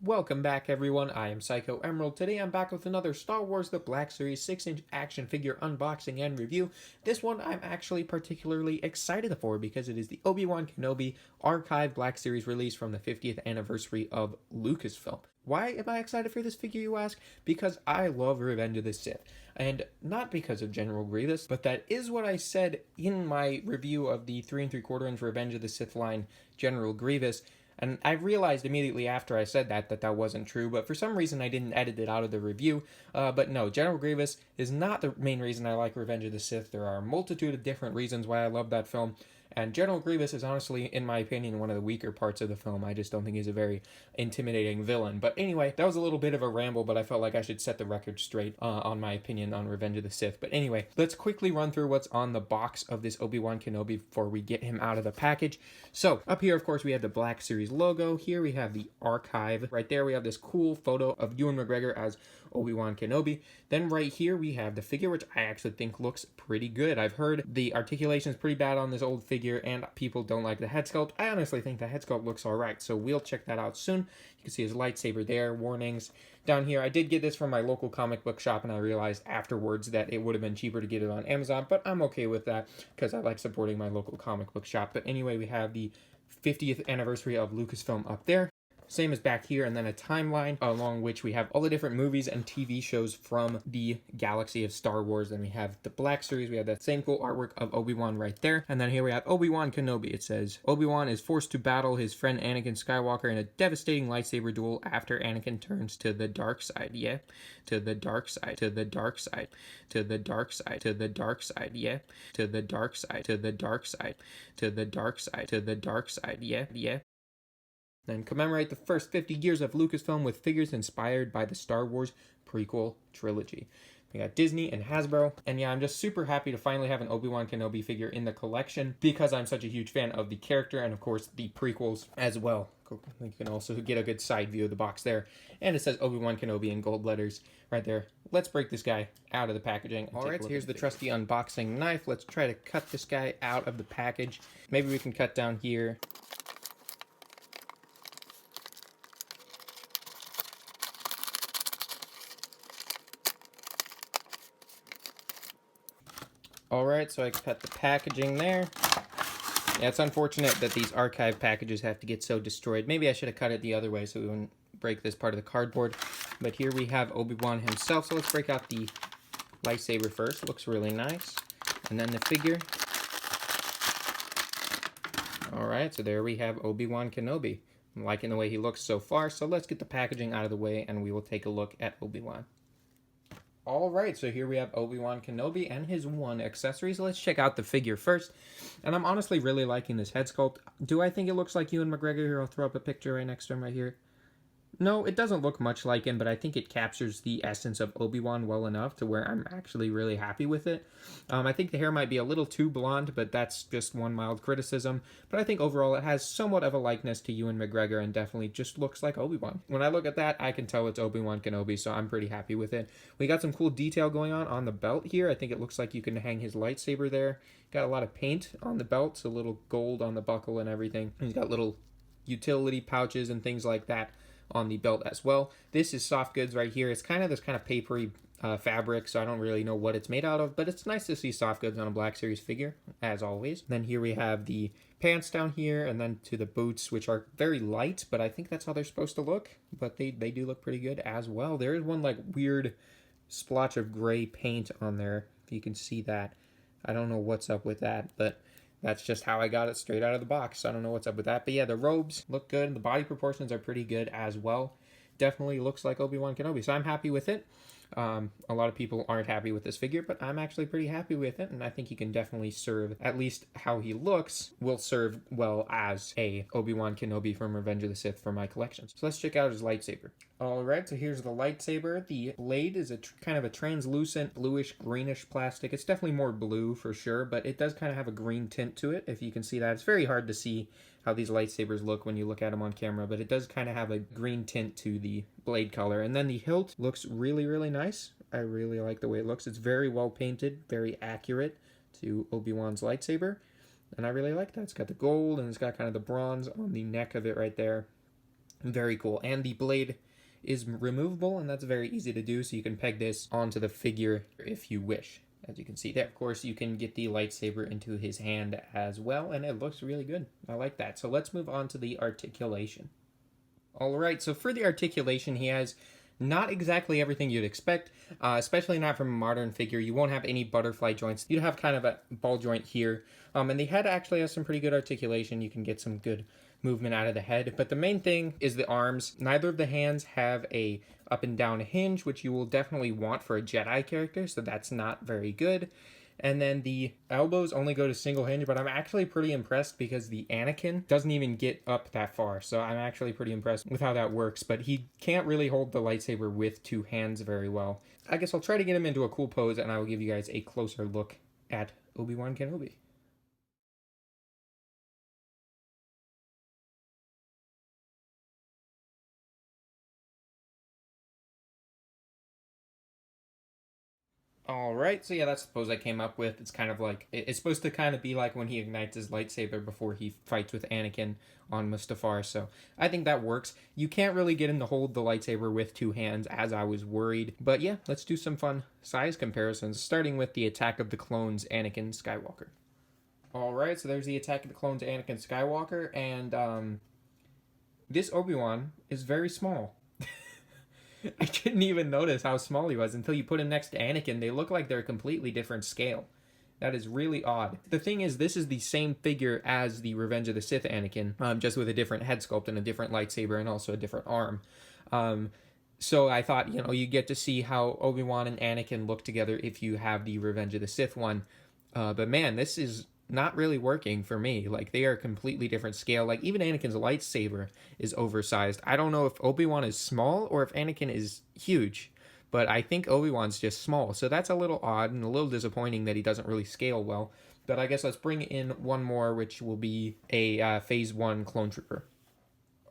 Welcome back, everyone. I am Psycho Emerald. Today I'm back with another Star Wars The Black Series 6-inch action figure unboxing and review. This one I'm actually particularly excited for because it is the Obi-Wan Kenobi Archive Black Series release from the 50th anniversary of Lucasfilm. Why am I excited for this figure, you ask? Because I love Revenge of the Sith. And not because of General Grievous, but that is what I said in my review of the 3 3/4 inch Revenge of the Sith line General Grievous. And I realized immediately after I said that wasn't true, but for some reason I didn't edit it out of the review. But no, General Grievous is not the main reason I like Revenge of the Sith. There are a multitude of different reasons why I love that film. And General Grievous is honestly, in my opinion, one of the weaker parts of the film. I just don't think he's a very intimidating villain. But anyway, that was a little bit of a ramble, but I felt like I should set the record straight on my opinion on Revenge of the Sith. But anyway, let's quickly run through what's on the box of this Obi-Wan Kenobi before we get him out of the package. So, up here, of course, we have the Black Series logo. Here we have the archive. Right there, we have this cool photo of Ewan McGregor as Obi-Wan Kenobi. Then right here, we have the figure, which I actually think looks pretty good. I've heard the articulation is pretty bad on this old figure, and people don't like the head sculpt. I honestly think the head sculpt looks alright, so we'll check that out soon. You can see his lightsaber there, warnings. Down here, I did get this from my local comic book shop, and I realized afterwards that it would have been cheaper to get it on Amazon, but I'm okay with that because I like supporting my local comic book shop. But anyway, we have the 50th anniversary of Lucasfilm up there. Same as back here, and then a timeline along which we have all the different movies and TV shows from the galaxy of Star Wars. Then we have the Black Series. We have that same cool artwork of Obi-Wan right there. And then here we have Obi-Wan Kenobi. It says, Obi-Wan is forced to battle his friend Anakin Skywalker in a devastating lightsaber duel after Anakin turns to the dark side. Yeah, to the dark side, to the dark side, to the dark side, to the dark side. Yeah, to the dark side, to the dark side, to the dark side, to the dark side. Yeah, yeah. Then commemorate the first 50 years of Lucasfilm with figures inspired by the Star Wars prequel trilogy. We got Disney and Hasbro, and yeah, I'm just super happy to finally have an Obi-Wan Kenobi figure in the collection because I'm such a huge fan of the character and, of course, the prequels as well. You can also get a good side view of the box there. And it says Obi-Wan Kenobi in gold letters right there. Let's break this guy out of the packaging. Alright, so here's the trusty unboxing knife. Let's try to cut this guy out of the package. Maybe we can cut down here. Alright, so I cut the packaging there. Yeah, it's unfortunate that these archive packages have to get so destroyed. Maybe I should have cut it the other way so we wouldn't break this part of the cardboard. But here we have Obi-Wan himself. So let's break out the lightsaber first. It looks really nice. And then the figure. Alright, so there we have Obi-Wan Kenobi. I'm liking the way he looks so far. So let's get the packaging out of the way and we will take a look at Obi-Wan. Alright, so here we have Obi-Wan Kenobi and his one accessory. So let's check out the figure first. And I'm honestly really liking this head sculpt. Do I think it looks like Ewan McGregor here? I'll throw up a picture right next to him right here. No, it doesn't look much like him, but I think it captures the essence of Obi-Wan well enough to where I'm actually really happy with it. I think the hair might be a little too blonde, but that's just one mild criticism. But I think overall it has somewhat of a likeness to Ewan McGregor and definitely just looks like Obi-Wan. When I look at that, I can tell it's Obi-Wan Kenobi, so I'm pretty happy with it. We got some cool detail going on the belt here. I think it looks like you can hang his lightsaber there. Got a lot of paint on the belt, so a little gold on the buckle and everything. He's got little utility pouches and things like that on the belt as well. This is soft goods right here. It's kind of this kind of papery fabric, so I don't really know what it's made out of, but it's nice to see soft goods on a Black Series figure, as always. Then here we have the pants down here, and then to the boots, which are very light, but I think that's how they're supposed to look, but they do look pretty good as well. There is one like weird splotch of gray paint on there, if you can see that. I don't know what's up with that, but that's just how I got it straight out of the box. I don't know what's up with that. But yeah, the robes look good. The body proportions are pretty good as well. Definitely looks like Obi-Wan Kenobi. So I'm happy with it. A lot of people aren't happy with this figure, but I'm actually pretty happy with it, and I think he can definitely serve, at least how he looks, will serve well as a Obi-Wan Kenobi from Revenge of the Sith for my collections. So let's check out his lightsaber. Alright, so here's the lightsaber. The blade is a kind of a translucent bluish greenish plastic. It's definitely more blue for sure, but it does kind of have a green tint to it, if you can see that. It's very hard to see how these lightsabers look when you look at them on camera, but it does kind of have a green tint to the blade color. And then the hilt looks really, really nice. I really like the way it looks. It's very well painted, very accurate to Obi-Wan's lightsaber, and I really like that. It's got the gold, and it's got kind of the bronze on the neck of it right there. Very cool. And the blade is removable, and that's very easy to do, so you can peg this onto the figure if you wish. As you can see there, of course, you can get the lightsaber into his hand as well, and it looks really good. I like that. So let's move on to the articulation. All right, so for the articulation, he has not exactly everything you'd expect, especially not from a modern figure. You won't have any butterfly joints. You'd have kind of a ball joint here. And the head actually has some pretty good articulation. You can get some good movement out of the head. But the main thing is the arms. Neither of the hands have a up and down hinge, which you will definitely want for a Jedi character, so that's not very good. And then the elbows only go to single hinge, but I'm actually pretty impressed because the Anakin doesn't even get up that far. So I'm actually pretty impressed with how that works, but he can't really hold the lightsaber with two hands very well. I guess I'll try to get him into a cool pose, and I will give you guys a closer look at Obi-Wan Kenobi. All right, so yeah, that's the pose I came up with. It's kind of like it's supposed to kind of be like when he ignites his lightsaber before he fights with Anakin on Mustafar. So I think that works. You can't really get him to hold the lightsaber with two hands, as I was worried. But yeah, let's do some fun size comparisons, starting with the Attack of the Clones Anakin Skywalker. All right, so there's the Attack of the Clones Anakin Skywalker, and this Obi-Wan is very small. I didn't even notice how small he was until you put him next to Anakin. They look like they're a completely different scale. That is really odd. The thing is, this is the same figure as the Revenge of the Sith Anakin, just with a different head sculpt and a different lightsaber and also a different arm. So I thought, you get to see how Obi-Wan and Anakin look together if you have the Revenge of the Sith one. But man, this is not really working for me. Like, they are completely different scale. Like, even Anakin's lightsaber is oversized. I don't know if Obi-Wan is small or if Anakin is huge, but I think Obi-Wan's just small. So that's a little odd and a little disappointing that he doesn't really scale well. But I guess let's bring in one more, which will be a Phase 1 clone trooper.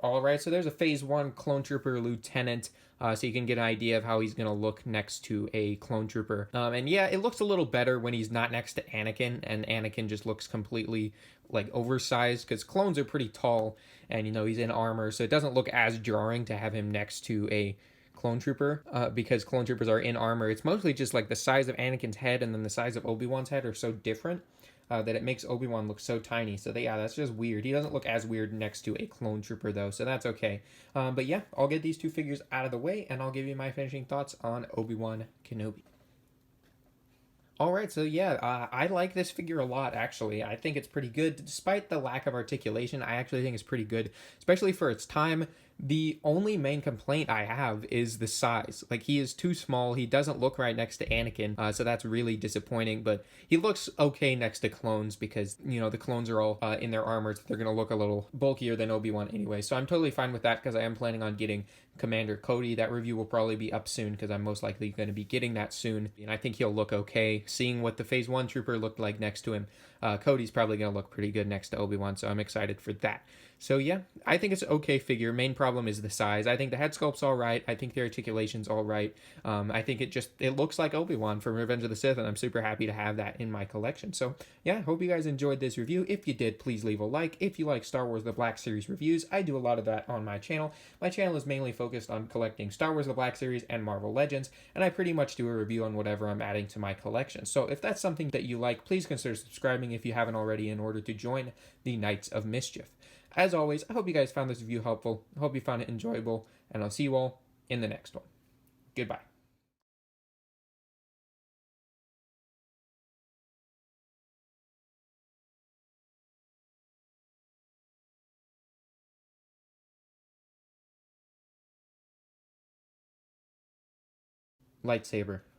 All right, so there's a Phase 1 clone trooper lieutenant, so you can get an idea of how he's going to look next to a clone trooper. And yeah, it looks a little better when he's not next to Anakin, and Anakin just looks completely, like, oversized, because clones are pretty tall, and, he's in armor, so it doesn't look as jarring to have him next to a clone trooper, because clone troopers are in armor. It's mostly just, like, the size of Anakin's head and then the size of Obi-Wan's head are so different that it makes Obi-Wan look so tiny. So that's just weird. He doesn't look as weird next to a clone trooper, though, so that's okay. But yeah, I'll get these two figures out of the way, and I'll give you my finishing thoughts on Obi-Wan Kenobi. All right, so yeah, I like this figure a lot, actually. I think it's pretty good. Despite the lack of articulation, I actually think it's pretty good, especially for its time. The only main complaint I have is the size. Like, he is too small. He doesn't look right next to Anakin, so that's really disappointing. But he looks okay next to clones because, the clones are all in their armors. They're going to look a little bulkier than Obi-Wan anyway. So I'm totally fine with that because I am planning on getting Commander Cody. That review will probably be up soon because I'm most likely going to be getting that soon. And I think he'll look okay. Seeing what the Phase 1 trooper looked like next to him, Cody's probably going to look pretty good next to Obi-Wan, so I'm excited for that. So yeah, I think it's an okay figure. Main problem is the size. I think the head sculpt's all right. I think the articulation's all right. I think it looks like Obi-Wan from Revenge of the Sith, and I'm super happy to have that in my collection. So yeah, hope you guys enjoyed this review. If you did, please leave a like. If you like Star Wars The Black Series reviews, I do a lot of that on my channel. My channel is mainly focused on collecting Star Wars The Black Series and Marvel Legends, and I pretty much do a review on whatever I'm adding to my collection. So if that's something that you like, please consider subscribing if you haven't already in order to join the Knights of Mischief. As always, I hope you guys found this review helpful. I hope you found it enjoyable, and I'll see you all in the next one. Goodbye. Lightsaber.